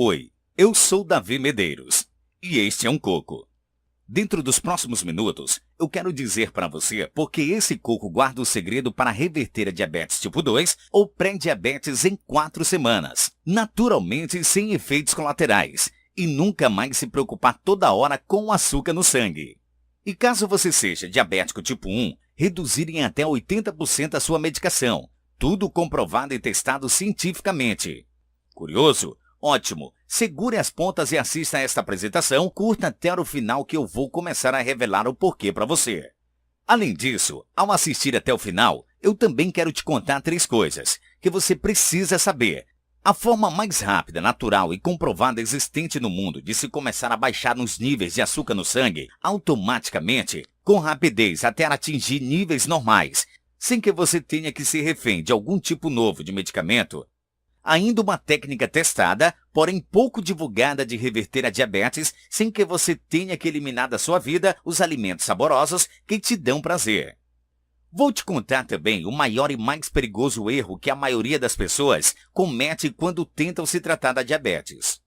Oi, eu sou Davi Medeiros e este é um coco. Dentro dos próximos minutos, eu quero dizer para você porque esse coco guarda o segredo para reverter a diabetes tipo 2 ou pré-diabetes em 4 semanas, naturalmente sem efeitos colaterais, e nunca mais se preocupar toda hora com o açúcar no sangue. E caso você seja diabético tipo 1, reduzir em até 80% a sua medicação, tudo comprovado e testado cientificamente. Curioso? Ótimo! Segure as pontas e assista a esta apresentação, curta até o final que eu vou começar a revelar o porquê para você. Além disso, ao assistir até o final, eu também quero te contar 3 coisas que você precisa saber. A forma mais rápida, natural e comprovada existente no mundo de se começar a baixar os níveis de açúcar no sangue automaticamente, com rapidez até atingir níveis normais, sem que você tenha que ser refém de algum tipo novo de medicamento. Ainda uma técnica testada, porém pouco divulgada de reverter a diabetes sem que você tenha que eliminar da sua vida os alimentos saborosos que te dão prazer. Vou te contar também o maior e mais perigoso erro que a maioria das pessoas comete quando tentam se tratar da diabetes.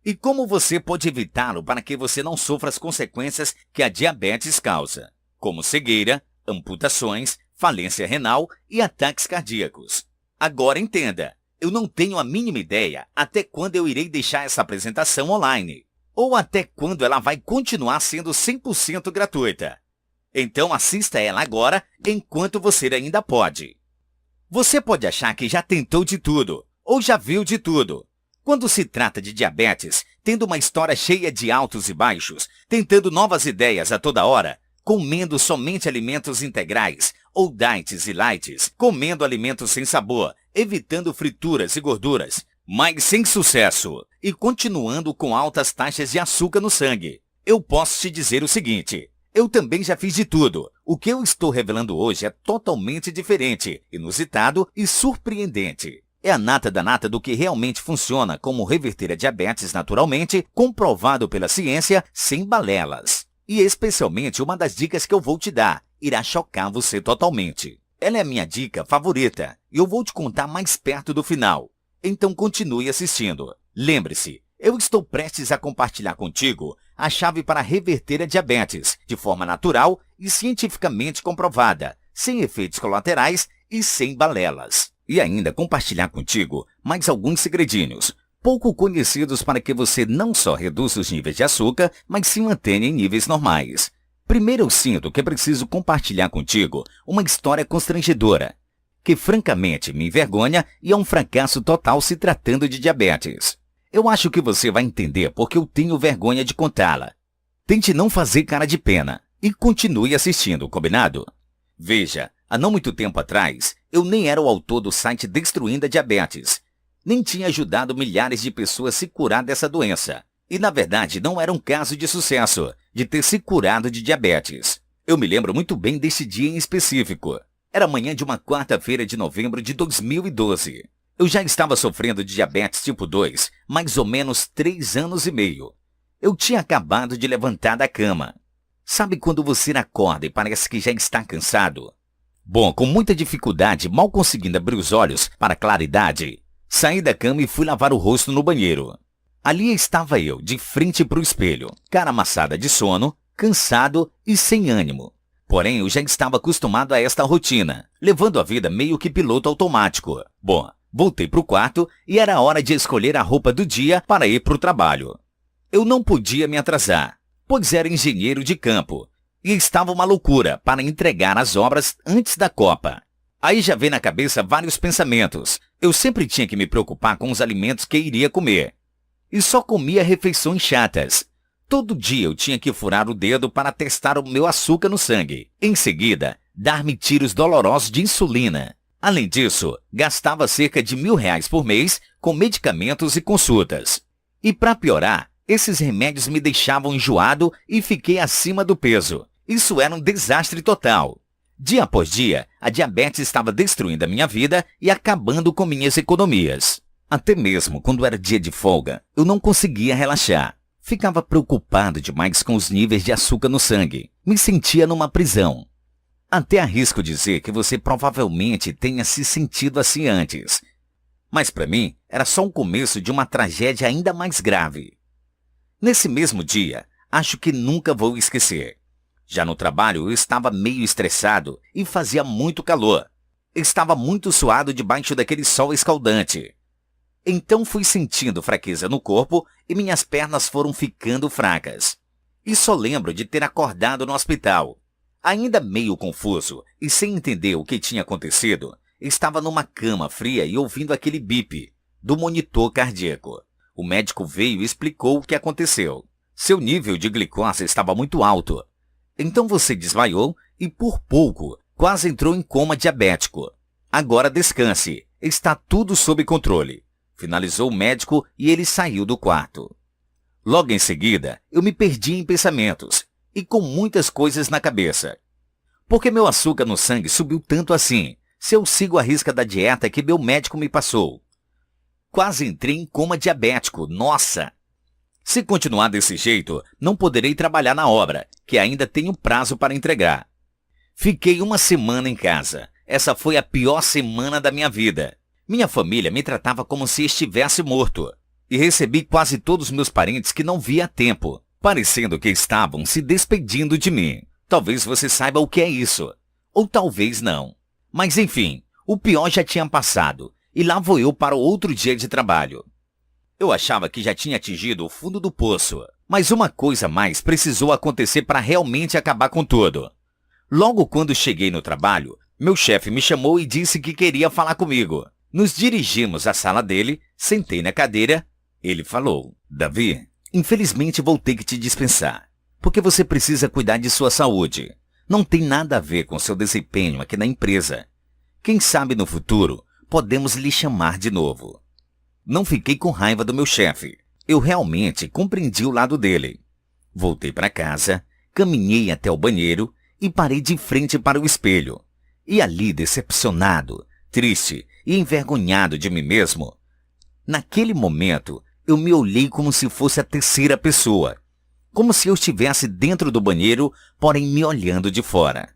E como você pode evitá-lo para que você não sofra as consequências que a diabetes causa, como cegueira, amputações, falência renal e ataques cardíacos. Agora entenda! Eu não tenho a mínima ideia até quando eu irei deixar essa apresentação online, ou até quando ela vai continuar sendo 100% gratuita. Então assista ela agora, enquanto você ainda pode. Você pode achar que já tentou de tudo, ou já viu de tudo. Quando se trata de diabetes, tendo uma história cheia de altos e baixos, tentando novas ideias a toda hora, comendo somente alimentos integrais, ou diets e lights, comendo alimentos sem sabor, evitando frituras e gorduras, mas sem sucesso, e continuando com altas taxas de açúcar no sangue. Eu posso te dizer o seguinte, eu também já fiz de tudo. O que eu estou revelando hoje é totalmente diferente, inusitado e surpreendente. É a nata da nata do que realmente funciona como reverter a diabetes naturalmente, comprovado pela ciência, sem balelas. E especialmente uma das dicas que eu vou te dar, irá chocar você totalmente. Ela é a minha dica favorita e eu vou te contar mais perto do final. Então continue assistindo. Lembre-se, eu estou prestes a compartilhar contigo a chave para reverter a diabetes de forma natural e cientificamente comprovada, sem efeitos colaterais e sem balelas. E ainda compartilhar contigo mais alguns segredinhos, pouco conhecidos para que você não só reduza os níveis de açúcar, mas se mantenha em níveis normais. Primeiro eu sinto que preciso compartilhar contigo uma história constrangedora, que francamente me envergonha e é um fracasso total se tratando de diabetes. Eu acho que você vai entender porque eu tenho vergonha de contá-la. Tente não fazer cara de pena e continue assistindo, combinado? Veja, há não muito tempo atrás, eu nem era o autor do site Destruindo a Diabetes, nem tinha ajudado milhares de pessoas a se curar dessa doença. E na verdade não era um caso de sucesso, de ter se curado de diabetes. Eu me lembro muito bem desse dia em específico. Era manhã de uma quarta-feira de novembro de 2012. Eu já estava sofrendo de diabetes tipo 2, mais ou menos 3 anos e meio. Eu tinha acabado de levantar da cama. Sabe quando você acorda e parece que já está cansado? Bom, com muita dificuldade, mal conseguindo abrir os olhos para a claridade, saí da cama e fui lavar o rosto no banheiro. Ali estava eu, de frente para o espelho, cara amassada de sono, cansado e sem ânimo. Porém, eu já estava acostumado a esta rotina, levando a vida meio que piloto automático. Bom, voltei para o quarto e era hora de escolher a roupa do dia para ir para o trabalho. Eu não podia me atrasar, pois era engenheiro de campo, e estava uma loucura para entregar as obras antes da Copa. Aí já veio na cabeça vários pensamentos. Eu sempre tinha que me preocupar com os alimentos que iria comer. E só comia refeições chatas. Todo dia eu tinha que furar o dedo para testar o meu açúcar no sangue. Em seguida, dar-me tiros dolorosos de insulina. Além disso, gastava cerca de R$ 1.000 por mês com medicamentos e consultas. E para piorar, esses remédios me deixavam enjoado e fiquei acima do peso. Isso era um desastre total. Dia após dia, a diabetes estava destruindo a minha vida e acabando com minhas economias. Até mesmo quando era dia de folga, eu não conseguia relaxar. Ficava preocupado demais com os níveis de açúcar no sangue. Me sentia numa prisão. Até arrisco dizer que você provavelmente tenha se sentido assim antes. Mas para mim, Era só o começo de uma tragédia ainda mais grave. Nesse mesmo dia, acho que nunca vou esquecer. Já no trabalho eu estava meio estressado e fazia muito calor. Estava muito suado debaixo daquele sol escaldante. Então fui sentindo fraqueza no corpo e minhas pernas foram ficando fracas. E só lembro de ter acordado no hospital. Ainda meio confuso e sem entender o que tinha acontecido, estava numa cama fria e ouvindo aquele bip do monitor cardíaco. O médico veio e explicou o que aconteceu. Seu nível de glicose estava muito alto. Então você desmaiou e por pouco quase entrou em coma diabético. Agora descanse, está tudo sob controle. Finalizou o médico e ele saiu do quarto. Logo em seguida, eu me perdi em pensamentos e com muitas coisas na cabeça. Por que meu açúcar no sangue subiu tanto assim, se eu sigo a risca da dieta que meu médico me passou? Quase entrei em coma diabético, nossa! Se continuar desse jeito, não poderei trabalhar na obra, que ainda tenho prazo para entregar. Fiquei uma semana em casa. Essa foi a pior semana da minha vida. Minha família me tratava como se estivesse morto. E recebi quase todos meus parentes que não via há tempo, parecendo que estavam se despedindo de mim. Talvez você saiba o que é isso. Ou talvez não. Mas enfim, o pior já tinha passado. E lá vou eu para outro dia de trabalho. Eu achava que já tinha atingido o fundo do poço. Mas uma coisa a mais precisou acontecer para realmente acabar com tudo. Logo quando cheguei no trabalho, meu chefe me chamou e disse que queria falar comigo. Nos dirigimos à sala dele, sentei na cadeira. Ele falou: Davi, infelizmente vou ter que te dispensar, porque você precisa cuidar de sua saúde. Não tem nada a ver com seu desempenho aqui na empresa. Quem sabe no futuro podemos lhe chamar de novo. Não fiquei com raiva do meu chefe. Eu realmente compreendi o lado dele. Voltei para casa, caminhei até o banheiro e parei de frente para o espelho. E ali, decepcionado, triste e envergonhado de mim mesmo, naquele momento, eu me olhei como se fosse a terceira pessoa. Como se eu estivesse dentro do banheiro, porém me olhando de fora.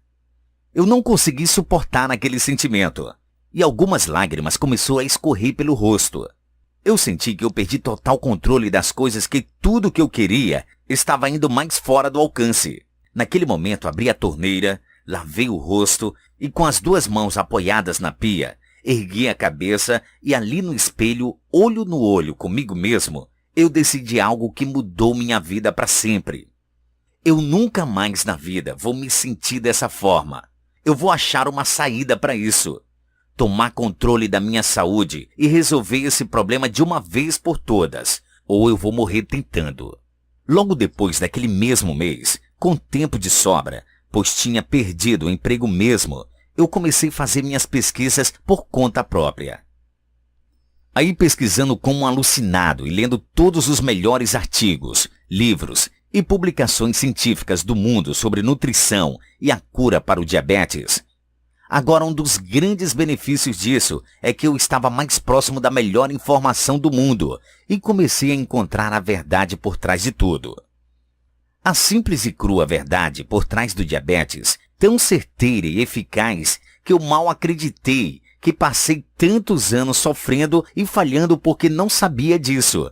Eu não consegui suportar aquele sentimento. E algumas lágrimas começaram a escorrer pelo rosto. Eu senti que eu perdi total controle das coisas, que tudo que eu queria estava indo mais fora do alcance. Naquele momento abri a torneira, lavei o rosto e com as duas mãos apoiadas na pia, ergui a cabeça e ali no espelho, olho no olho comigo mesmo, eu decidi algo que mudou minha vida para sempre. Eu nunca mais na vida vou me sentir dessa forma. Eu vou achar uma saída para isso. Tomar controle da minha saúde e resolver esse problema de uma vez por todas, ou eu vou morrer tentando. Logo depois daquele mesmo mês, com tempo de sobra, pois tinha perdido o emprego mesmo, eu comecei a fazer minhas pesquisas por conta própria. Aí pesquisando como um alucinado e lendo todos os melhores artigos, livros e publicações científicas do mundo sobre nutrição e a cura para o diabetes. Agora, um dos grandes benefícios disso é que eu estava mais próximo da melhor informação do mundo e comecei a encontrar a verdade por trás de tudo. A simples e crua verdade por trás do diabetes, tão certeira e eficaz que eu mal acreditei que passei tantos anos sofrendo e falhando porque não sabia disso.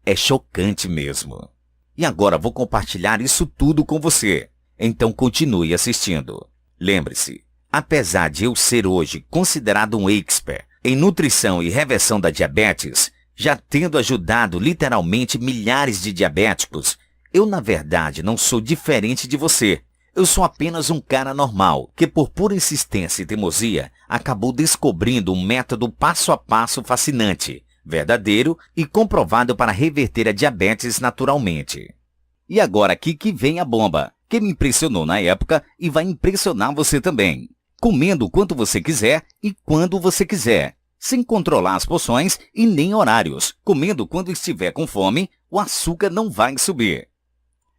É chocante mesmo. E agora vou compartilhar isso tudo com você. Então continue assistindo. Lembre-se, apesar de eu ser hoje considerado um expert em nutrição e reversão da diabetes, já tendo ajudado literalmente milhares de diabéticos, eu na verdade não sou diferente de você. Eu sou apenas um cara normal, que por pura insistência e teimosia, acabou descobrindo um método passo a passo fascinante, verdadeiro e comprovado para reverter a diabetes naturalmente. E agora aqui que vem a bomba, que me impressionou na época e vai impressionar você também. Comendo o quanto você quiser e quando você quiser, sem controlar as porções e nem horários. Comendo quando estiver com fome, o açúcar não vai subir.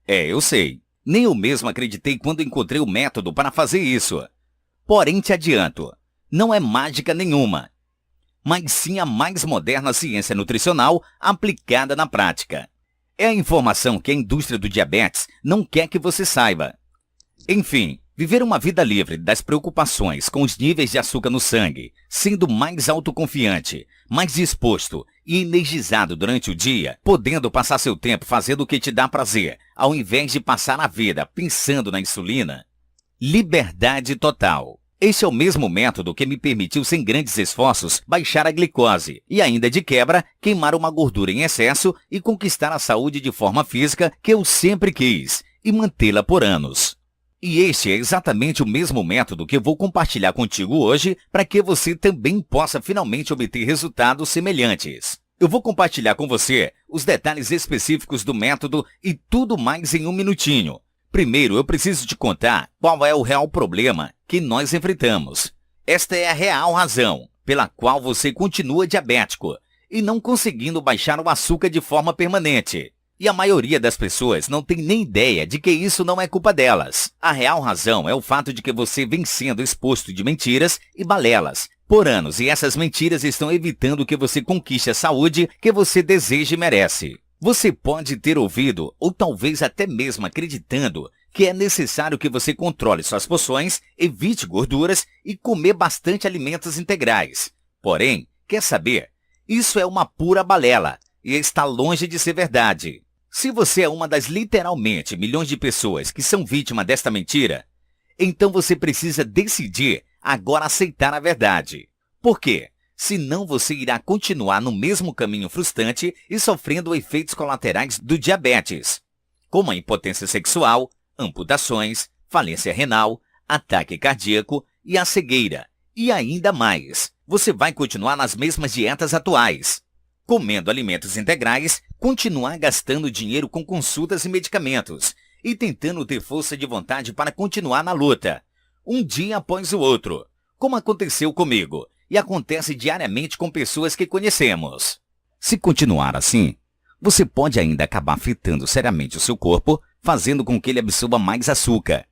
Eu sei. Nem eu mesmo acreditei quando encontrei o método para fazer isso. Porém, te adianto, não é mágica nenhuma, mas sim a mais moderna ciência nutricional aplicada na prática. É a informação que a indústria do diabetes não quer que você saiba. Enfim, viver uma vida livre das preocupações com os níveis de açúcar no sangue, sendo mais autoconfiante, mais disposto e energizado durante o dia, podendo passar seu tempo fazendo o que te dá prazer, ao invés de passar a vida pensando na insulina? Liberdade total. Este é o mesmo método que me permitiu, sem grandes esforços, baixar a glicose e ainda de quebra, queimar uma gordura em excesso e conquistar a saúde de forma física que eu sempre quis e mantê-la por anos. E este é exatamente o mesmo método que eu vou compartilhar contigo hoje para que você também possa finalmente obter resultados semelhantes. Eu vou compartilhar com você os detalhes específicos do método e tudo mais em um minutinho. Primeiro, eu preciso te contar qual é o real problema que nós enfrentamos. Esta é a real razão pela qual você continua diabético e não conseguindo baixar o açúcar de forma permanente. E a maioria das pessoas não tem nem ideia de que isso não é culpa delas. A real razão é o fato de que você vem sendo exposto de mentiras e balelas por anos, e essas mentiras estão evitando que você conquiste a saúde que você deseja e merece. Você pode ter ouvido, ou talvez até mesmo acreditando, que é necessário que você controle suas porções, evite gorduras e comer bastante alimentos integrais. Porém, quer saber? Isso é uma pura balela e está longe de ser verdade. Se você é uma das literalmente milhões de pessoas que são vítima desta mentira, então você precisa decidir agora aceitar a verdade. Por quê? Senão você irá continuar no mesmo caminho frustrante e sofrendo efeitos colaterais do diabetes, como a impotência sexual, amputações, falência renal, ataque cardíaco e a cegueira. E ainda mais, você vai continuar nas mesmas dietas atuais, comendo alimentos integrais, continuar gastando dinheiro com consultas e medicamentos e tentando ter força de vontade para continuar na luta, um dia após o outro, como aconteceu comigo e acontece diariamente com pessoas que conhecemos. Se continuar assim, você pode ainda acabar afetando seriamente o seu corpo, fazendo com que ele absorva mais açúcar.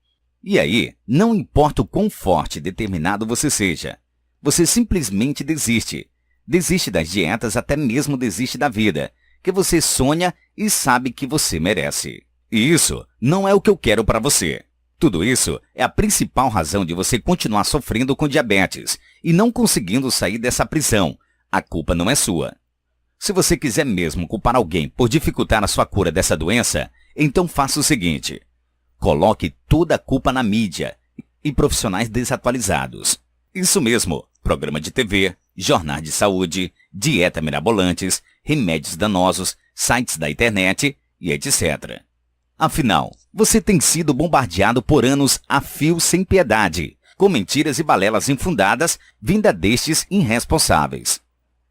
E aí, não importa o quão forte e determinado você seja, você simplesmente desiste. Desiste das dietas, até mesmo desiste da vida, que você sonha e sabe que você merece. E isso não é o que eu quero para você. Tudo isso é a principal razão de você continuar sofrendo com diabetes e não conseguindo sair dessa prisão. A culpa não é sua. Se você quiser mesmo culpar alguém por dificultar a sua cura dessa doença, então faça o seguinte: coloque toda a culpa na mídia e profissionais desatualizados. Isso mesmo, programa de TV, jornais de saúde, dieta mirabolantes, remédios danosos, sites da internet e etc. Afinal, você tem sido bombardeado por anos a fio sem piedade, com mentiras e balelas infundadas vinda destes irresponsáveis.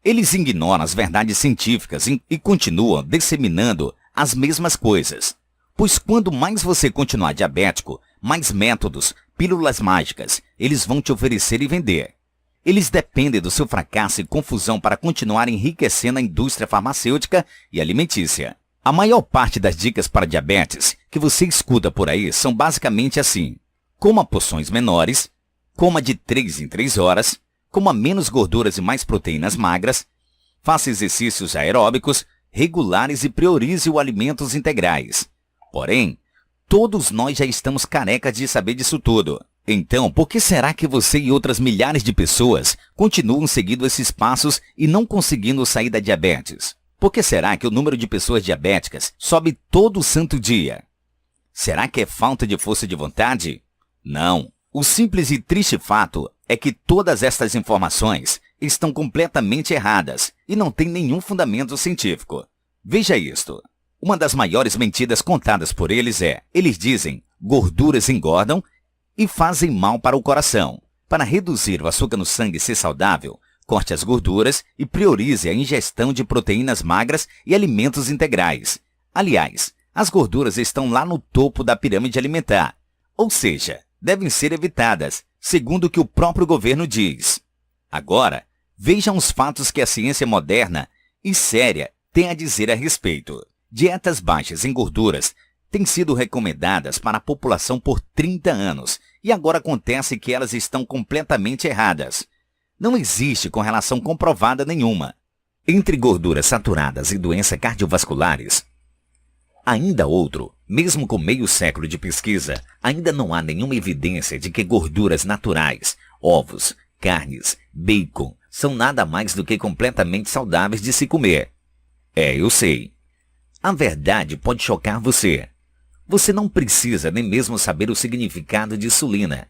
Eles ignoram as verdades científicas e continuam disseminando as mesmas coisas. Pois quando mais você continuar diabético, mais métodos, pílulas mágicas, eles vão te oferecer e vender. Eles dependem do seu fracasso e confusão para continuar enriquecendo a indústria farmacêutica e alimentícia. A maior parte das dicas para diabetes que você escuta por aí são basicamente assim: coma porções menores, coma de 3 em 3 horas, coma menos gorduras e mais proteínas magras, faça exercícios aeróbicos regulares e priorize os alimentos integrais. Porém, todos nós já estamos carecas de saber disso tudo. Então, por que será que você e outras milhares de pessoas continuam seguindo esses passos e não conseguindo sair da diabetes? Por que será que o número de pessoas diabéticas sobe todo santo dia? Será que é falta de força de vontade? Não. O simples e triste fato é que todas estas informações estão completamente erradas e não têm nenhum fundamento científico. Veja isto. Uma das maiores mentiras contadas por eles é: eles dizem, gorduras engordam e fazem mal para o coração. Para reduzir o açúcar no sangue e ser saudável, corte as gorduras e priorize a ingestão de proteínas magras e alimentos integrais. Aliás, as gorduras estão lá no topo da pirâmide alimentar, ou seja, devem ser evitadas, segundo o que o próprio governo diz. Agora, vejam os fatos que a ciência moderna e séria tem a dizer a respeito. Dietas baixas em gorduras têm sido recomendadas para a população por 30 anos e agora acontece que elas estão completamente erradas. Não existe correlação comprovada nenhuma entre gorduras saturadas e doenças cardiovasculares. Ainda outro, mesmo com meio século de pesquisa, ainda não há nenhuma evidência de que gorduras naturais, ovos, carnes, bacon, são nada mais do que completamente saudáveis de se comer. Eu sei. A verdade pode chocar você. Você não precisa nem mesmo saber o significado de insulina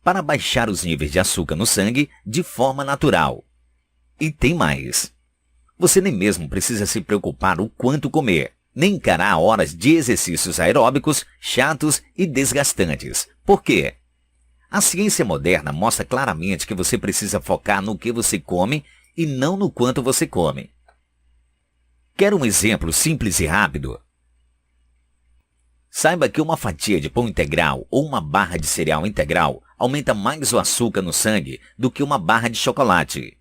para baixar os níveis de açúcar no sangue de forma natural. E tem mais. Você nem mesmo precisa se preocupar o quanto comer, nem encarar horas de exercícios aeróbicos chatos e desgastantes. Por quê? A ciência moderna mostra claramente que você precisa focar no que você come e não no quanto você come. Quer um exemplo simples e rápido? Saiba que uma fatia de pão integral ou uma barra de cereal integral aumenta mais o açúcar no sangue do que uma barra de chocolate.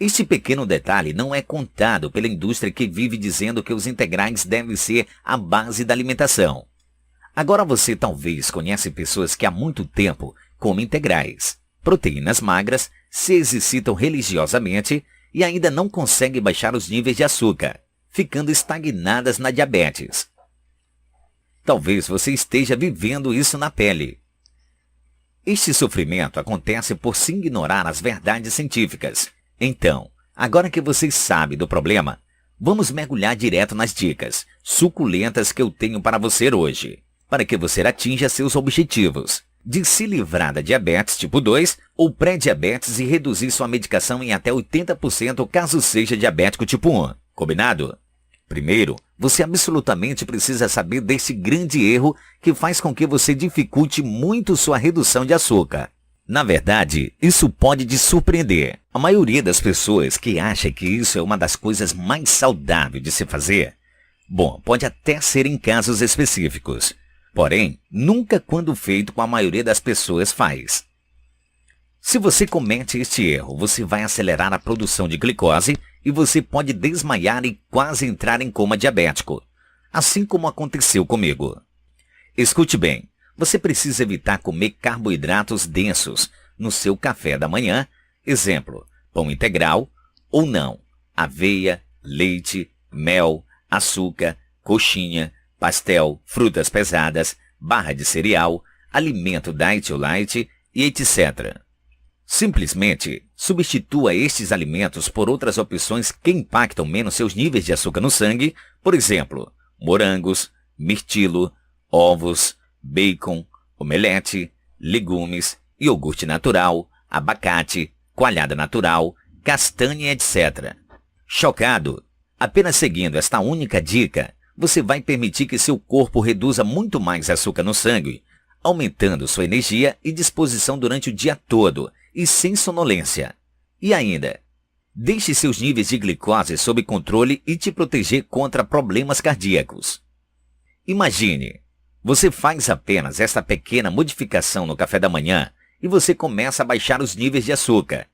Este pequeno detalhe não é contado pela indústria que vive dizendo que os integrais devem ser a base da alimentação. Agora você talvez conhece pessoas que há muito tempo comem integrais, proteínas magras, se exercitam religiosamente e ainda não conseguem baixar os níveis de açúcar, ficando estagnadas na diabetes. Talvez você esteja vivendo isso na pele. Este sofrimento acontece por se ignorar as verdades científicas. Então, agora que você sabe do problema, vamos mergulhar direto nas dicas suculentas que eu tenho para você hoje, para que você atinja seus objetivos de se livrar da diabetes tipo 2 ou pré-diabetes e reduzir sua medicação em até 80% caso seja diabético tipo 1. Combinado? Primeiro, você absolutamente precisa saber desse grande erro que faz com que você dificulte muito sua redução de açúcar. Na verdade, isso pode te surpreender. A maioria das pessoas que acha que isso é uma das coisas mais saudáveis de se fazer, bom, pode até ser em casos específicos. Porém, nunca quando feito com a maioria das pessoas faz. Se você comete este erro, você vai acelerar a produção de glicose e você pode desmaiar e quase entrar em coma diabético, assim como aconteceu comigo. Escute bem, você precisa evitar comer carboidratos densos no seu café da manhã, exemplo, pão integral ou não, aveia, leite, mel, açúcar, coxinha, pastel, frutas pesadas, barra de cereal, alimento diet ou light e etc. Simplesmente substitua estes alimentos por outras opções que impactam menos seus níveis de açúcar no sangue, por exemplo, morangos, mirtilo, ovos, bacon, omelete, legumes, iogurte natural, abacate, coalhada natural, castanha, etc. Chocado? Apenas seguindo esta única dica, você vai permitir que seu corpo reduza muito mais açúcar no sangue, aumentando sua energia e disposição durante o dia todo e sem sonolência. E ainda, deixe seus níveis de glicose sob controle e te proteger contra problemas cardíacos. Imagine, você faz apenas esta pequena modificação no café da manhã e você começa a baixar os níveis de açúcar,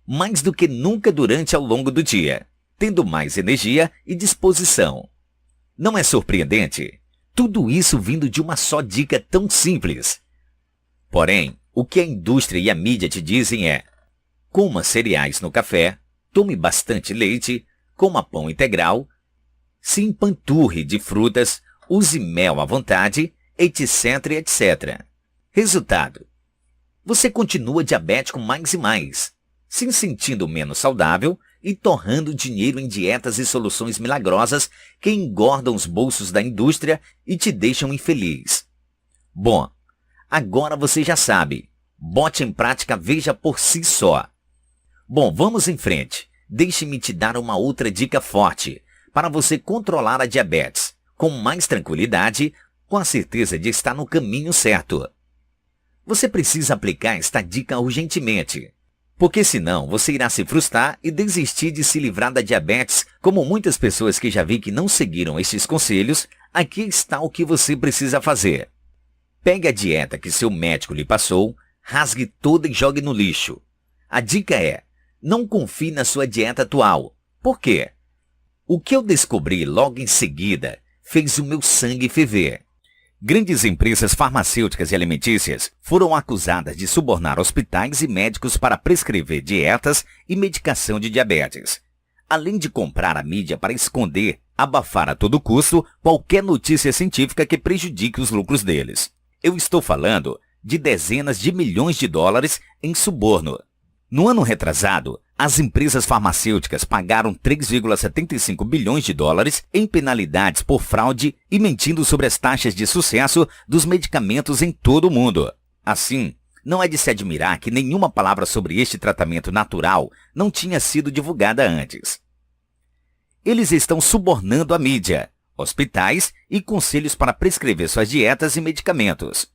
mais do que nunca durante ao longo do dia, tendo mais energia e disposição. Não é surpreendente? Tudo isso vindo de uma só dica tão simples. Porém, o que a indústria e a mídia te dizem é: coma cereais no café, tome bastante leite, coma pão integral, se empanturre de frutas, use mel à vontade, etc, etc. Resultado: você continua diabético mais e mais, se sentindo menos saudável e torrando dinheiro em dietas e soluções milagrosas que engordam os bolsos da indústria e te deixam infeliz. Bom, agora você já sabe. Bote em prática, veja por si só. Bom, vamos em frente. Deixe-me te dar uma outra dica forte para você controlar a diabetes com mais tranquilidade, com a certeza de estar no caminho certo. Você precisa aplicar esta dica urgentemente, porque senão você irá se frustrar e desistir de se livrar da diabetes, como muitas pessoas que já vi que não seguiram estes conselhos. Aqui está o que você precisa fazer. Pegue a dieta que seu médico lhe passou, rasgue toda e jogue no lixo. A dica é: não confie na sua dieta atual. Por quê? O que eu descobri logo em seguida fez o meu sangue ferver. Grandes empresas farmacêuticas e alimentícias foram acusadas de subornar hospitais e médicos para prescrever dietas e medicação de diabetes, além de comprar a mídia para esconder, abafar a todo custo qualquer notícia científica que prejudique os lucros deles. Eu estou falando de dezenas de milhões de dólares em suborno. No ano retrasado, As empresas farmacêuticas pagaram 3,75 bilhões de dólares em penalidades por fraude e mentindo sobre as taxas de sucesso dos medicamentos em todo o mundo. Assim, não é de se admirar que nenhuma palavra sobre este tratamento natural não tinha sido divulgada antes. Eles estão subornando a mídia, hospitais e conselhos para prescrever suas dietas e medicamentos.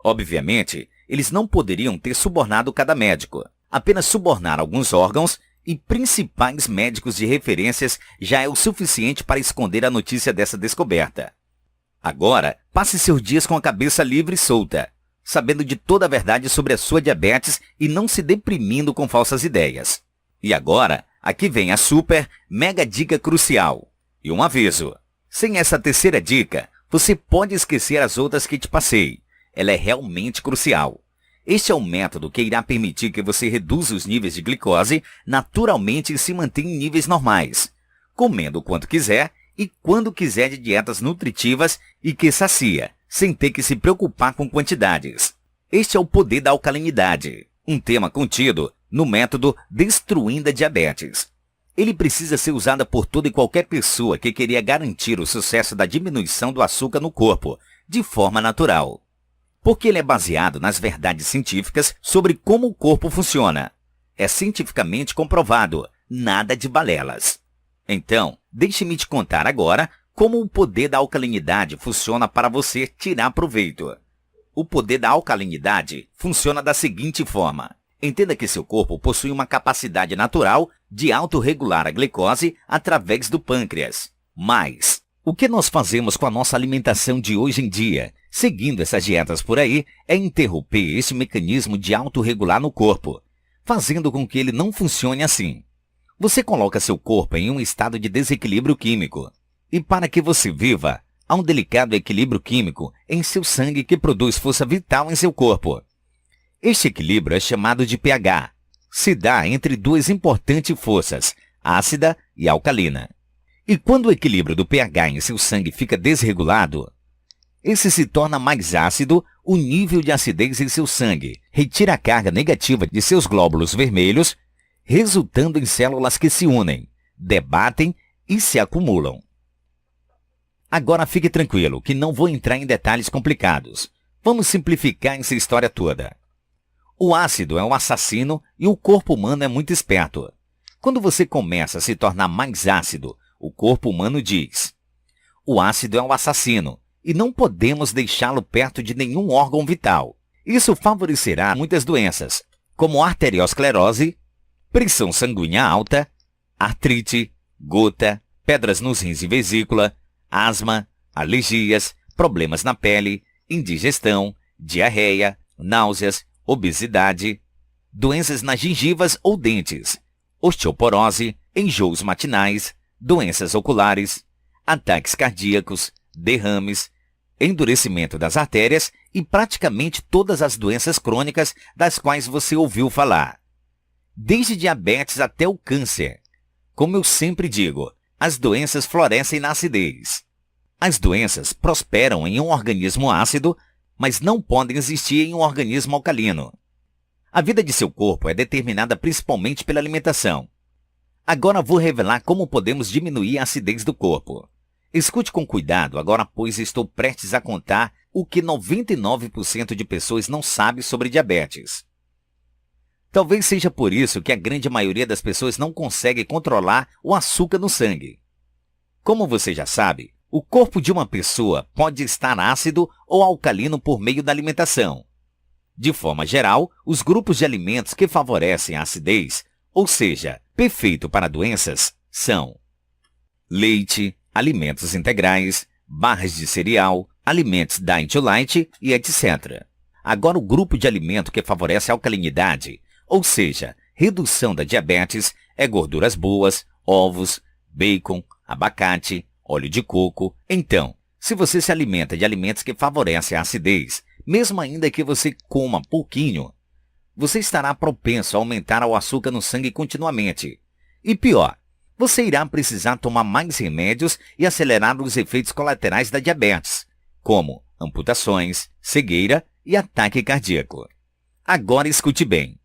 Obviamente, eles não poderiam ter subornado cada médico. Apenas subornar alguns órgãos e principais médicos de referências já é o suficiente para esconder a notícia dessa descoberta. Agora, passe seus dias com a cabeça livre e solta, sabendo de toda a verdade sobre a sua diabetes e não se deprimindo com falsas ideias. E agora, aqui vem a super, mega dica crucial. E um aviso: sem essa terceira dica, você pode esquecer as outras que te passei. Ela é realmente crucial. Este é um método que irá permitir que você reduza os níveis de glicose naturalmente e se mantenha em níveis normais, comendo o quanto quiser e quando quiser de dietas nutritivas e que sacia, sem ter que se preocupar com quantidades. Este é o poder da alcalinidade, um tema contido no método Destruindo a Diabetes. Ele precisa ser usado por toda e qualquer pessoa que queria garantir o sucesso da diminuição do açúcar no corpo, de forma natural. Porque ele é baseado nas verdades científicas sobre como o corpo funciona. É cientificamente comprovado, nada de balelas. Então, deixe-me te contar agora como o poder da alcalinidade funciona para você tirar proveito. O poder da alcalinidade funciona da seguinte forma. Entenda que seu corpo possui uma capacidade natural de autorregular a glicose através do pâncreas. Mas, o que nós fazemos com a nossa alimentação de hoje em dia, seguindo essas dietas por aí, é interromper esse mecanismo de autorregular no corpo, fazendo com que ele não funcione assim. Você coloca seu corpo em um estado de desequilíbrio químico. E para que você viva, há um delicado equilíbrio químico em seu sangue que produz força vital em seu corpo. Este equilíbrio é chamado de pH. Se dá entre duas importantes forças, ácida e alcalina. E quando o equilíbrio do pH em seu sangue fica desregulado, esse se torna mais ácido, o nível de acidez em seu sangue retira a carga negativa de seus glóbulos vermelhos, resultando em células que se unem, debatem e se acumulam. Agora fique tranquilo, que não vou entrar em detalhes complicados. Vamos simplificar essa história toda. O ácido é um assassino e o corpo humano é muito esperto. Quando você começa a se tornar mais ácido, o corpo humano diz: o ácido é um assassino e não podemos deixá-lo perto de nenhum órgão vital. Isso favorecerá muitas doenças, como arteriosclerose, pressão sanguínea alta, artrite, gota, pedras nos rins e vesícula, asma, alergias, problemas na pele, indigestão, diarreia, náuseas, obesidade, doenças nas gengivas ou dentes, osteoporose, enjoos matinais, doenças oculares, ataques cardíacos, derrames, endurecimento das artérias e praticamente todas as doenças crônicas das quais você ouviu falar. Desde diabetes até o câncer. Como eu sempre digo, as doenças florescem na acidez. As doenças prosperam em um organismo ácido, mas não podem existir em um organismo alcalino. A vida de seu corpo é determinada principalmente pela alimentação. Agora vou revelar como podemos diminuir a acidez do corpo. Escute com cuidado agora, pois estou prestes a contar o que 99% de pessoas não sabe sobre diabetes. Talvez seja por isso que a grande maioria das pessoas não consegue controlar o açúcar no sangue. Como você já sabe, o corpo de uma pessoa pode estar ácido ou alcalino por meio da alimentação. De forma geral, os grupos de alimentos que favorecem a acidez, ou seja, perfeito para doenças, são leite, alimentos integrais, barras de cereal, alimentos diet light e etc. Agora, o grupo de alimento que favorece a alcalinidade, ou seja, redução da diabetes, é gorduras boas, ovos, bacon, abacate, óleo de coco. Então, se você se alimenta de alimentos que favorecem a acidez, mesmo ainda que você coma pouquinho, você estará propenso a aumentar o açúcar no sangue continuamente. E pior, você irá precisar tomar mais remédios e acelerar os efeitos colaterais da diabetes, como amputações, cegueira e ataque cardíaco. Agora escute bem.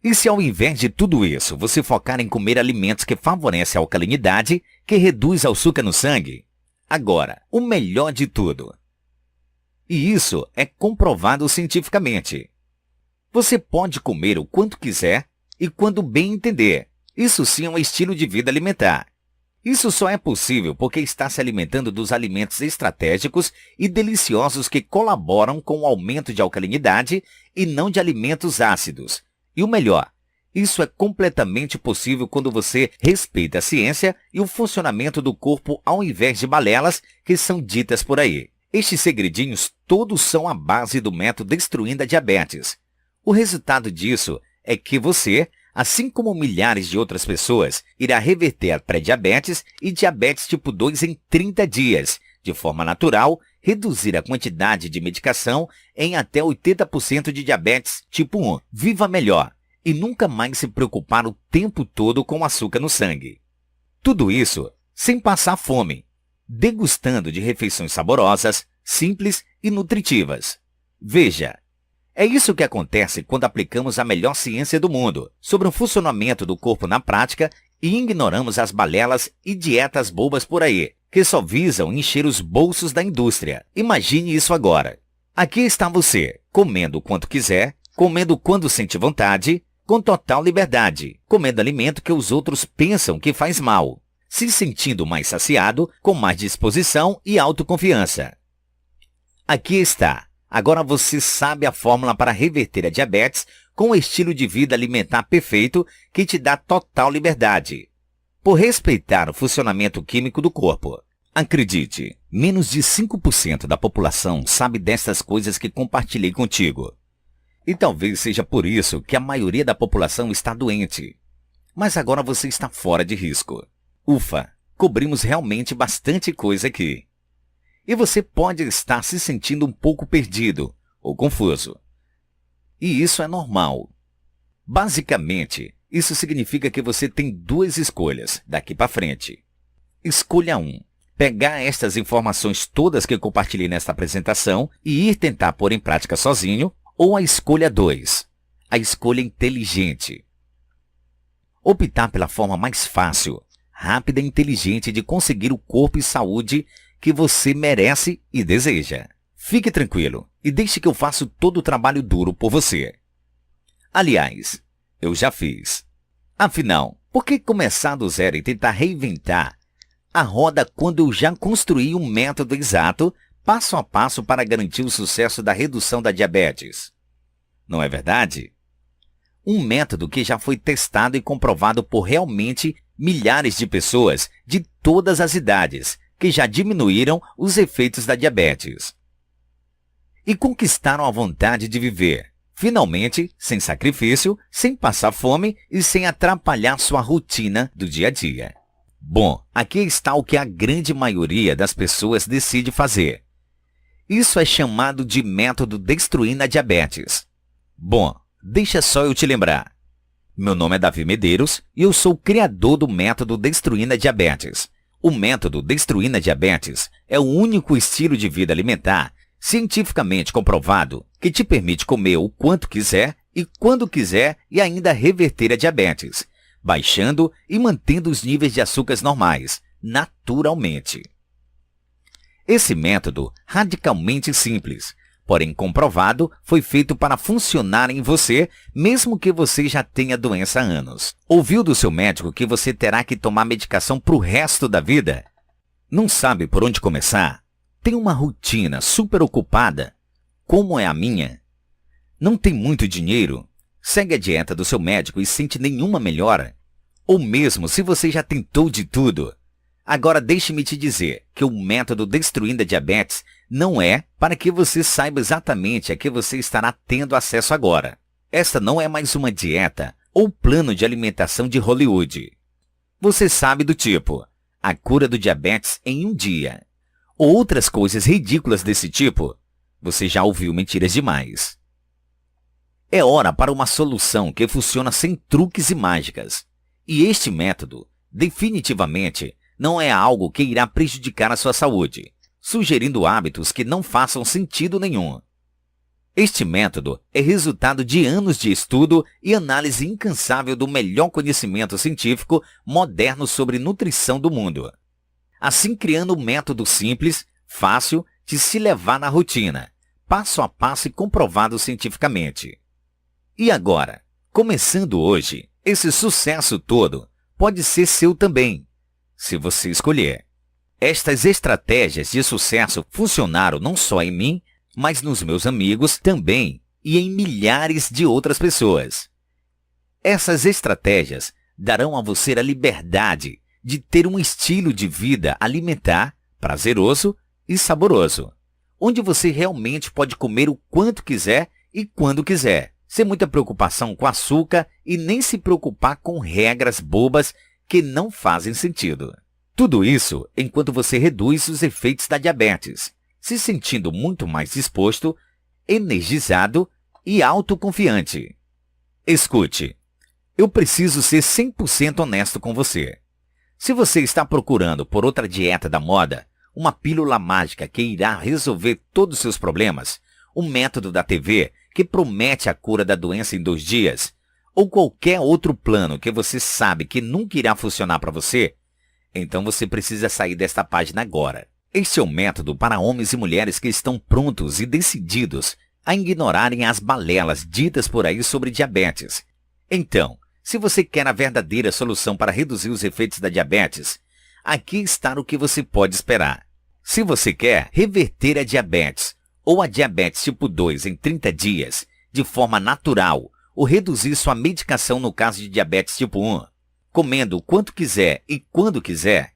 E se ao invés de tudo isso, você focar em comer alimentos que favorecem a alcalinidade, que reduz o açúcar no sangue? Agora, o melhor de tudo. E isso é comprovado cientificamente. Você pode comer o quanto quiser e quando bem entender. Isso sim é um estilo de vida alimentar. Isso só é possível porque está se alimentando dos alimentos estratégicos e deliciosos que colaboram com o aumento de alcalinidade e não de alimentos ácidos. E o melhor, isso é completamente possível quando você respeita a ciência e o funcionamento do corpo ao invés de balelas que são ditas por aí. Estes segredinhos todos são a base do método Destruindo a Diabetes. O resultado disso é que você, assim como milhares de outras pessoas, irá reverter a pré-diabetes e diabetes tipo 2 em 30 dias, de forma natural, reduzir a quantidade de medicação em até 80% de diabetes tipo 1. Viva melhor e nunca mais se preocupar o tempo todo com açúcar no sangue. Tudo isso sem passar fome, degustando de refeições saborosas, simples e nutritivas. Veja, é isso que acontece quando aplicamos a melhor ciência do mundo sobre o funcionamento do corpo na prática e ignoramos as balelas e dietas bobas por aí, que só visam encher os bolsos da indústria. Imagine isso agora. Aqui está você, comendo o quanto quiser, comendo quando sente vontade, com total liberdade, comendo alimento que os outros pensam que faz mal, se sentindo mais saciado, com mais disposição e autoconfiança. Aqui está. Agora você sabe a fórmula para reverter a diabetes com um estilo de vida alimentar perfeito que te dá total liberdade, por respeitar o funcionamento químico do corpo. Acredite, menos de 5% da população sabe dessas coisas que compartilhei contigo. E talvez seja por isso que a maioria da população está doente. Mas agora você está fora de risco. Ufa, cobrimos realmente bastante coisa aqui. E você pode estar se sentindo um pouco perdido ou confuso. E isso é normal. Basicamente, isso significa que você tem duas escolhas daqui para frente. Escolha 1. Pegar estas informações todas que eu compartilhei nesta apresentação e ir tentar pôr em prática sozinho. Ou a escolha 2. A escolha inteligente. Optar pela forma mais fácil, rápida e inteligente de conseguir o corpo e saúde que você merece e deseja. Fique tranquilo e deixe que eu faça todo o trabalho duro por você. Aliás, eu já fiz. Afinal, por que começar do zero e tentar reinventar a roda quando eu já construí um método exato, passo a passo para garantir o sucesso da redução da diabetes? Não é verdade? Um método que já foi testado e comprovado por realmente milhares de pessoas de todas as idades, que já diminuíram os efeitos da diabetes. E conquistaram a vontade de viver, finalmente, sem sacrifício, sem passar fome e sem atrapalhar sua rotina do dia a dia. Bom, aqui está o que a grande maioria das pessoas decide fazer. Isso é chamado de método Destruindo a Diabetes. Bom, deixa só eu te lembrar. Meu nome é Davi Medeiros e eu sou o criador do método Destruindo a Diabetes. O método Destruindo a Diabetes é o único estilo de vida alimentar cientificamente comprovado que te permite comer o quanto quiser e quando quiser e ainda reverter a diabetes, baixando e mantendo os níveis de açúcares normais, naturalmente. Esse método, radicalmente simples, porém comprovado, foi feito para funcionar em você, mesmo que você já tenha doença há anos. Ouviu do seu médico que você terá que tomar medicação para o resto da vida? Não sabe por onde começar? Tem uma rotina super ocupada, como é a minha? Não tem muito dinheiro? Segue a dieta do seu médico e sente nenhuma melhora? Ou mesmo se você já tentou de tudo? Agora deixe-me te dizer que o método Destruindo a Diabetes não é para que você saiba exatamente a que você estará tendo acesso agora. Esta não é mais uma dieta ou plano de alimentação de Hollywood. Você sabe do tipo, a cura do diabetes em um dia. Ou outras coisas ridículas desse tipo. Você já ouviu mentiras demais. É hora para uma solução que funciona sem truques e mágicas. E este método, definitivamente, não é algo que irá prejudicar a sua saúde, sugerindo hábitos que não façam sentido nenhum. Este método é resultado de anos de estudo e análise incansável do melhor conhecimento científico moderno sobre nutrição do mundo. Assim, criando um método simples, fácil de se levar na rotina, passo a passo e comprovado cientificamente. E agora, começando hoje, esse sucesso todo pode ser seu também, se você escolher. Estas estratégias de sucesso funcionaram não só em mim, mas nos meus amigos também e em milhares de outras pessoas. Essas estratégias darão a você a liberdade de ter um estilo de vida alimentar, prazeroso e saboroso, onde você realmente pode comer o quanto quiser e quando quiser, sem muita preocupação com açúcar e nem se preocupar com regras bobas que não fazem sentido. Tudo isso enquanto você reduz os efeitos da diabetes, se sentindo muito mais disposto, energizado e autoconfiante. Escute, eu preciso ser 100% honesto com você. Se você está procurando por outra dieta da moda, uma pílula mágica que irá resolver todos os seus problemas, um método da TV que promete a cura da doença em 2 dias, ou qualquer outro plano que você sabe que nunca irá funcionar para você, então você precisa sair desta página agora. Este é um método para homens e mulheres que estão prontos e decididos a ignorarem as balelas ditas por aí sobre diabetes. Então, se você quer a verdadeira solução para reduzir os efeitos da diabetes, aqui está o que você pode esperar. Se você quer reverter a diabetes ou a diabetes tipo 2 em 30 dias, de forma natural, ou reduzir sua medicação no caso de diabetes tipo 1, comendo o quanto quiser e quando quiser,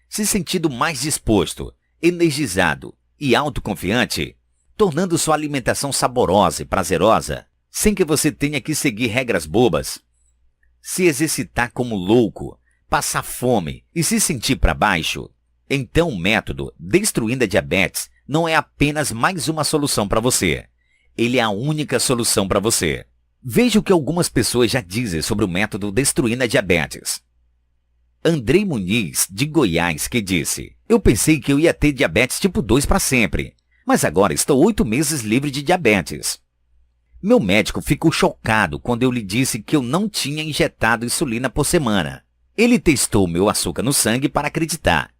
se sentindo mais disposto, energizado e autoconfiante, tornando sua alimentação saborosa e prazerosa, sem que você tenha que seguir regras bobas, se exercitar como louco, passar fome e se sentir para baixo, então o método Destruindo a Diabetes não é apenas mais uma solução para você. Ele é a única solução para você. Veja o que algumas pessoas já dizem sobre o método Destruindo a Diabetes. Andrei Muniz, de Goiás, que disse: eu pensei que eu ia ter diabetes tipo 2 para sempre, mas agora estou 8 meses livre de diabetes. Meu médico ficou chocado quando eu lhe disse que eu não tinha injetado insulina por semana. Ele testou meu açúcar no sangue para acreditar.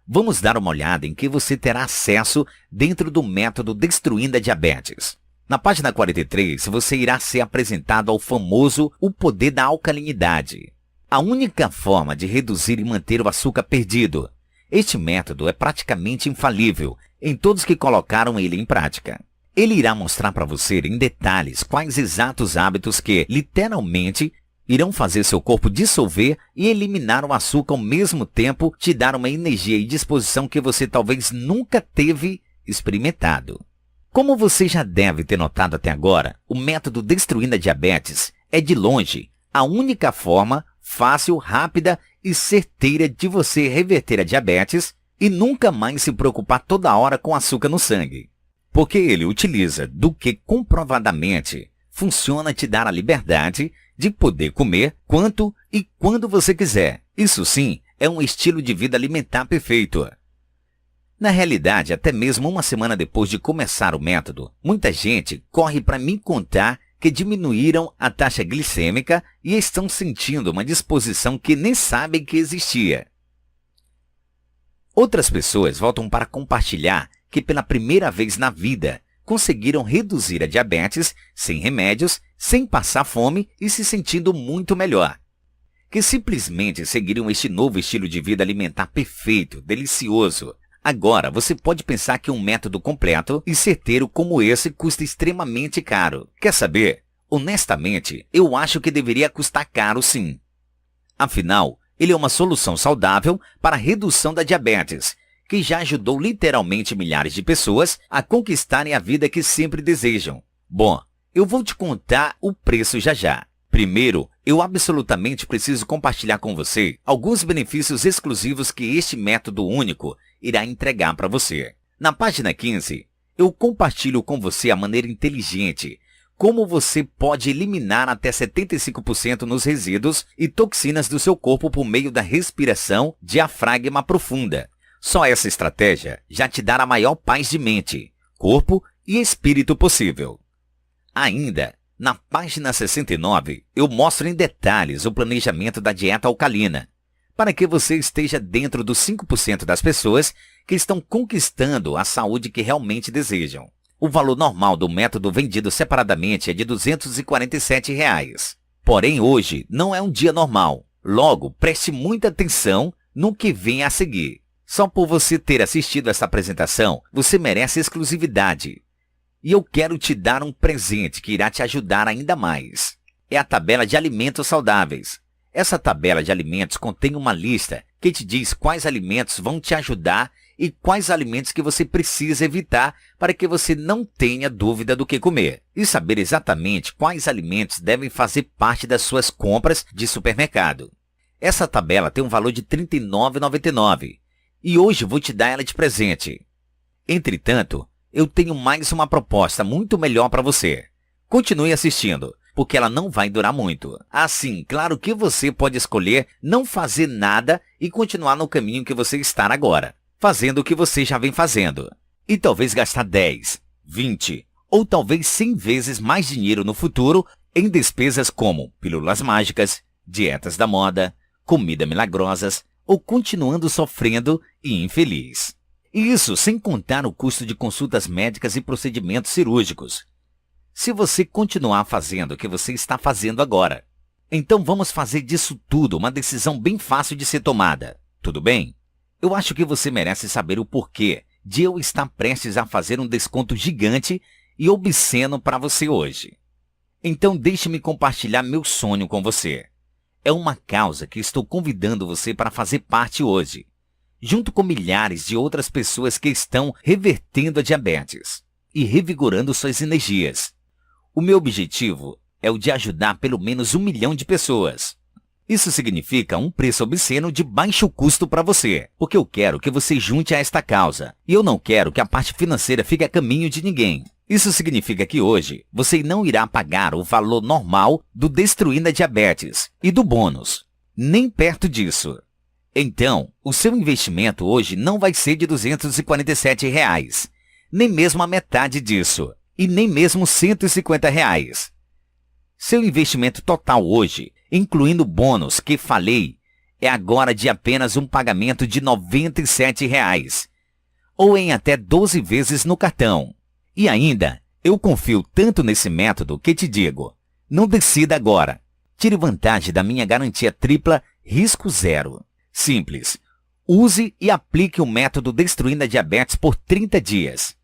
Vamos dar uma olhada em que você terá acesso dentro do método Destruindo a Diabetes. Na página 43, você irá ser apresentado ao famoso O Poder da Alcalinidade. A única forma de reduzir e manter o açúcar perdido. Este método é praticamente infalível em todos que colocaram ele em prática. Ele irá mostrar para você em detalhes quais exatos hábitos que, literalmente, irão fazer seu corpo dissolver e eliminar o açúcar ao mesmo tempo, te dar uma energia e disposição que você talvez nunca teve experimentado. Como você já deve ter notado até agora, o método Destruindo a Diabetes é de longe a única forma fácil, rápida e certeira de você reverter a diabetes e nunca mais se preocupar toda hora com açúcar no sangue. Porque ele utiliza do que comprovadamente funciona te dar a liberdade de poder comer quanto e quando você quiser. Isso sim é um estilo de vida alimentar perfeito. Na realidade, até mesmo uma semana depois de começar o método, muita gente corre para me contar que diminuíram a taxa glicêmica e estão sentindo uma disposição que nem sabem que existia. Outras pessoas voltam para compartilhar que pela primeira vez na vida conseguiram reduzir a diabetes sem remédios, sem passar fome e se sentindo muito melhor. Que simplesmente seguiram este novo estilo de vida alimentar perfeito, delicioso. Agora, você pode pensar que um método completo e certeiro como esse custa extremamente caro. Quer saber? Honestamente, eu acho que deveria custar caro sim. Afinal, ele é uma solução saudável para a redução da diabetes, que já ajudou literalmente milhares de pessoas a conquistarem a vida que sempre desejam. Bom, eu vou te contar o preço já já. Primeiro, eu absolutamente preciso compartilhar com você alguns benefícios exclusivos que este método único irá entregar para você. Na página 15, eu compartilho com você a maneira inteligente como você pode eliminar até 75% nos resíduos e toxinas do seu corpo por meio da respiração diafragma profunda. Só essa estratégia já te dará a maior paz de mente, corpo e espírito possível. Ainda, na página 69, eu mostro em detalhes o planejamento da dieta alcalina, para que você esteja dentro dos 5% das pessoas que estão conquistando a saúde que realmente desejam. O valor normal do método vendido separadamente é de R$ 247. Porém, hoje não é um dia normal. Logo, preste muita atenção no que vem a seguir. Só por você ter assistido esta apresentação, você merece exclusividade. E eu quero te dar um presente que irá te ajudar ainda mais. É a tabela de alimentos saudáveis. Essa tabela de alimentos contém uma lista que te diz quais alimentos vão te ajudar e quais alimentos que você precisa evitar para que você não tenha dúvida do que comer. E saber exatamente quais alimentos devem fazer parte das suas compras de supermercado. Essa tabela tem um valor de R$ 39,99 e hoje vou te dar ela de presente. Entretanto, eu tenho mais uma proposta muito melhor para você. Continue assistindo, porque ela não vai durar muito. Assim, claro que você pode escolher não fazer nada e continuar no caminho que você está agora, fazendo o que você já vem fazendo. E talvez gastar 10, 20 ou talvez 100 vezes mais dinheiro no futuro em despesas como pílulas mágicas, dietas da moda, comida milagrosas ou continuando sofrendo e infeliz. E isso sem contar o custo de consultas médicas e procedimentos cirúrgicos. Se você continuar fazendo o que você está fazendo agora. Então vamos fazer disso tudo uma decisão bem fácil de ser tomada. Tudo bem? Eu acho que você merece saber o porquê de eu estar prestes a fazer um desconto gigante e obsceno para você hoje. Então deixe-me compartilhar meu sonho com você. É uma causa que estou convidando você para fazer parte hoje, junto com milhares de outras pessoas que estão revertendo a diabetes e revigorando suas energias. O meu objetivo é o de ajudar pelo menos 1 milhão de pessoas. Isso significa um preço obsceno de baixo custo para você, porque eu quero que você junte a esta causa. E eu não quero que a parte financeira fique a caminho de ninguém. Isso significa que hoje você não irá pagar o valor normal do Destruindo a Diabetes e do bônus. Nem perto disso. Então, o seu investimento hoje não vai ser de R$ 247, nem mesmo a metade disso, e nem mesmo R$ 150. Seu investimento total hoje, incluindo o bônus que falei, é agora de apenas um pagamento de R$ 97, ou em até 12 vezes no cartão. E ainda, eu confio tanto nesse método que te digo, não decida agora. Tire vantagem da minha garantia tripla risco zero. Simples. Use e aplique o método Destruindo a Diabetes por 30 dias.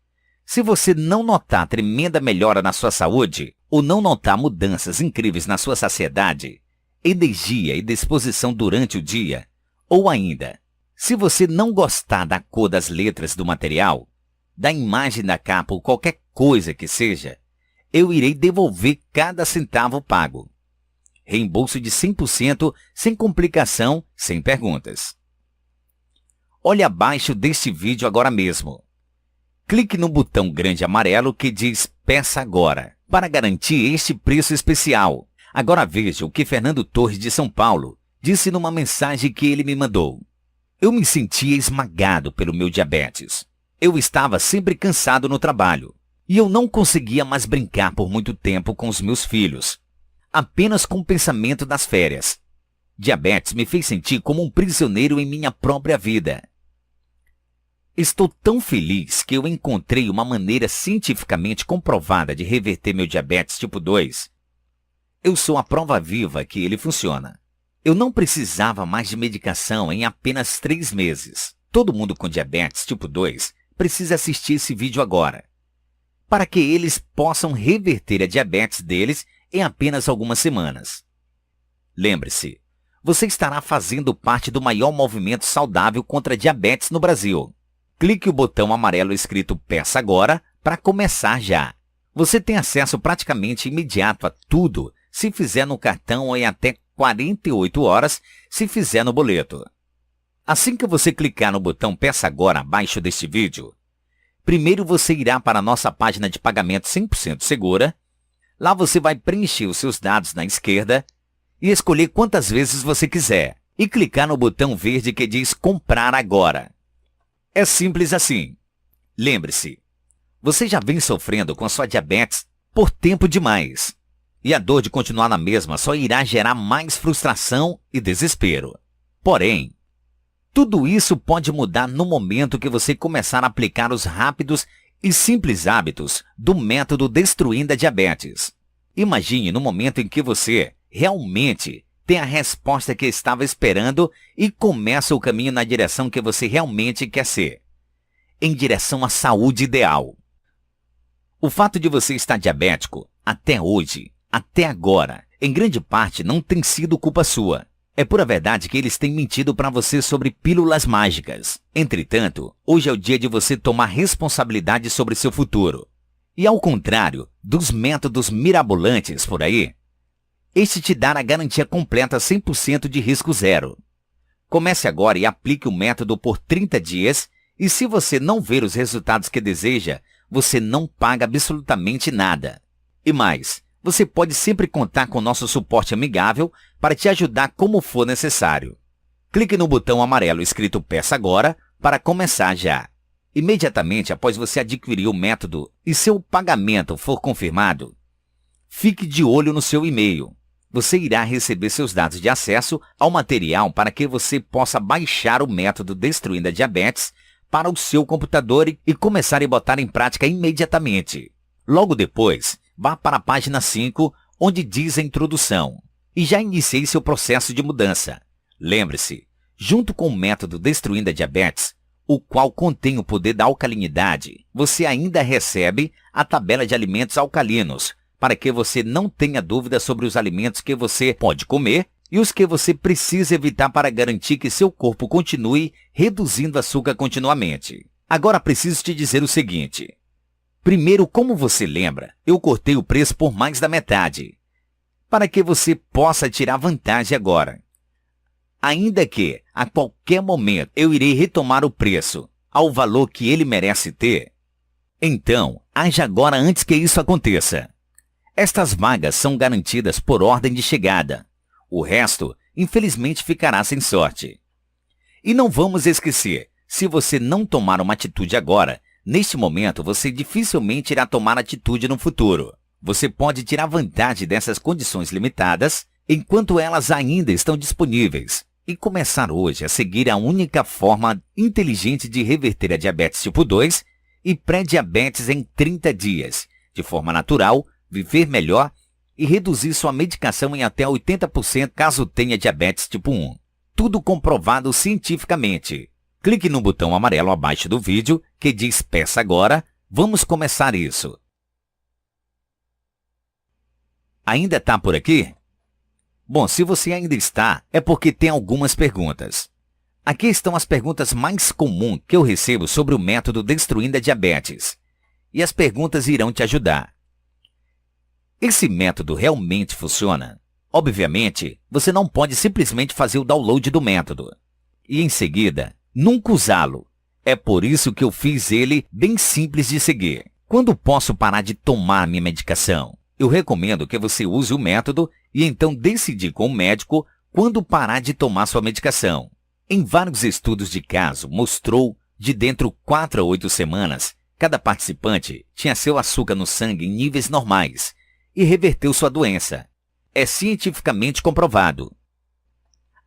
Se você não notar tremenda melhora na sua saúde, ou não notar mudanças incríveis na sua saciedade, energia e disposição durante o dia, ou ainda, se você não gostar da cor das letras do material, da imagem da capa ou qualquer coisa que seja, eu irei devolver cada centavo pago. Reembolso de 100% sem complicação, sem perguntas. Olhe abaixo deste vídeo agora mesmo. Clique no botão grande amarelo que diz Peça Agora, para garantir este preço especial. Agora veja o que Fernando Torres de São Paulo disse numa mensagem que ele me mandou. Eu me sentia esmagado pelo meu diabetes. Eu estava sempre cansado no trabalho e eu não conseguia mais brincar por muito tempo com os meus filhos, apenas com o pensamento das férias. Diabetes me fez sentir como um prisioneiro em minha própria vida. Estou tão feliz que eu encontrei uma maneira cientificamente comprovada de reverter meu diabetes tipo 2. Eu sou a prova viva que ele funciona. Eu não precisava mais de medicação em apenas 3 meses. Todo mundo com diabetes tipo 2 precisa assistir esse vídeo agora, para que eles possam reverter a diabetes deles em apenas algumas semanas. Lembre-se, você estará fazendo parte do maior movimento saudável contra a diabetes no Brasil. Clique o botão amarelo escrito Peça Agora para começar já. Você tem acesso praticamente imediato a tudo se fizer no cartão ou em até 48 horas se fizer no boleto. Assim que você clicar no botão Peça Agora abaixo deste vídeo, primeiro você irá para a nossa página de pagamento 100% segura. Lá você vai preencher os seus dados na esquerda e escolher quantas vezes você quiser e clicar no botão verde que diz Comprar Agora. É simples assim. Lembre-se, Você já vem sofrendo com a sua diabetes por tempo demais. E a dor de continuar na mesma só irá gerar mais frustração e desespero. Porém, tudo isso pode mudar no momento que você começar a aplicar os rápidos e simples hábitos do método Destruindo a Diabetes. Imagine no momento em que você realmente tem a resposta que estava esperando e começa o caminho na direção que você realmente quer ser, em direção à saúde ideal. O fato de você estar diabético até hoje, até agora, em grande parte não tem sido culpa sua. É pura verdade que eles têm mentido para você sobre pílulas mágicas. Entretanto, hoje é o dia de você tomar responsabilidade sobre seu futuro. E ao contrário dos métodos mirabolantes por aí, este te dará a garantia completa 100% de risco zero. Comece agora e aplique o método por 30 dias e se você não ver os resultados que deseja, você não paga absolutamente nada. E mais, você pode sempre contar com nosso suporte amigável para te ajudar como for necessário. Clique no botão amarelo escrito Peça Agora para começar já. Imediatamente após você adquirir o método e seu pagamento for confirmado, fique de olho no seu e-mail. Você irá receber seus dados de acesso ao material para que você possa baixar o método Destruindo a Diabetes para o seu computador e começar a botar em prática imediatamente. Logo depois, vá para a página 5, onde diz a introdução, e já iniciei seu processo de mudança. Lembre-se, junto com o método Destruindo a Diabetes, o qual contém o poder da alcalinidade, você ainda recebe a tabela de alimentos alcalinos, para que você não tenha dúvida sobre os alimentos que você pode comer e os que você precisa evitar para garantir que seu corpo continue reduzindo açúcar continuamente. Agora preciso te dizer o seguinte. Primeiro, como você lembra, eu cortei o preço por mais da metade, para que você possa tirar vantagem agora. Ainda que, a qualquer momento, eu irei retomar o preço ao valor que ele merece ter, então, haja agora antes que isso aconteça. Estas vagas são garantidas por ordem de chegada. O resto, infelizmente, ficará sem sorte. E não vamos esquecer, se você não tomar uma atitude agora, neste momento você dificilmente irá tomar atitude no futuro. Você pode tirar vantagem dessas condições limitadas enquanto elas ainda estão disponíveis e começar hoje a seguir a única forma inteligente de reverter a diabetes tipo 2 e pré-diabetes em 30 dias, de forma natural, viver melhor e reduzir sua medicação em até 80% caso tenha diabetes tipo 1. Tudo comprovado cientificamente. Clique no botão amarelo abaixo do vídeo que diz Peça Agora. Vamos começar isso. Ainda está por aqui? Bom, se você ainda está, é porque tem algumas perguntas. Aqui estão as perguntas mais comuns que eu recebo sobre o método Destruindo a Diabetes. E as perguntas irão te ajudar. Esse método realmente funciona? Obviamente, você não pode simplesmente fazer o download do método e, em seguida, nunca usá-lo. É por isso que eu fiz ele bem simples de seguir. Quando posso parar de tomar minha medicação? Eu recomendo que você use o método e então decidir com o médico quando parar de tomar sua medicação. Em vários estudos de caso, mostrou de dentro 4 a 8 semanas, cada participante tinha seu açúcar no sangue em níveis normais e reverteu sua doença. É cientificamente comprovado.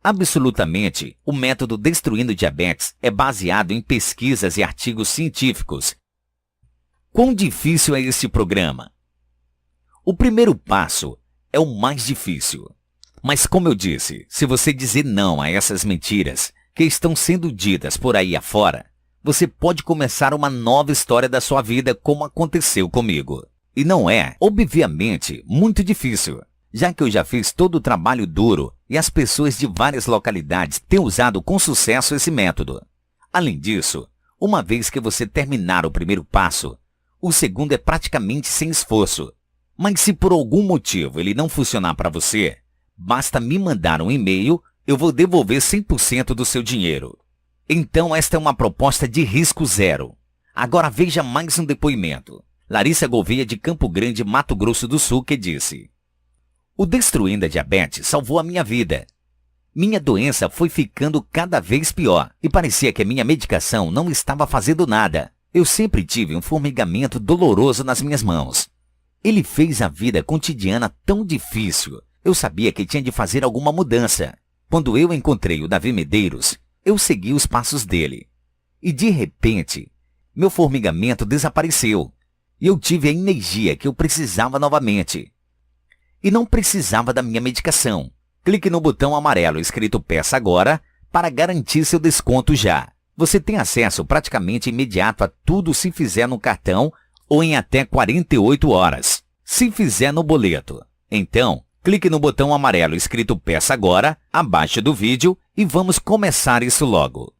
Absolutamente, o método Destruindo Diabetes é baseado em pesquisas e artigos científicos. Quão difícil é esse programa? O primeiro passo é o mais difícil. Mas como eu disse, se você dizer não a essas mentiras que estão sendo ditas por aí afora, você pode começar uma nova história da sua vida como aconteceu comigo. E não é, obviamente, muito difícil, já que eu já fiz todo o trabalho duro e as pessoas de várias localidades têm usado com sucesso esse método. Além disso, uma vez que você terminar o primeiro passo, o segundo é praticamente sem esforço. Mas se por algum motivo ele não funcionar para você, basta me mandar um e-mail, eu vou devolver 100% do seu dinheiro. Então esta é uma proposta de risco zero. Agora veja mais um depoimento. Larissa Gouveia de Campo Grande, Mato Grosso do Sul, que disse: o Destruindo a Diabetes salvou a minha vida. Minha doença foi ficando cada vez pior e parecia que a minha medicação não estava fazendo nada. Eu sempre tive um formigamento doloroso nas minhas mãos. Ele fez a vida cotidiana tão difícil. Eu sabia que tinha de fazer alguma mudança. Quando eu encontrei o Davi Medeiros, eu segui os passos dele. E de repente, meu formigamento desapareceu. E eu tive a energia que eu precisava novamente. E não precisava da minha medicação. Clique no botão amarelo escrito Peça Agora para garantir seu desconto já. Você tem acesso praticamente imediato a tudo se fizer no cartão ou em até 48 horas, se fizer no boleto. Então, clique no botão amarelo escrito Peça Agora, abaixo do vídeo e vamos começar isso logo.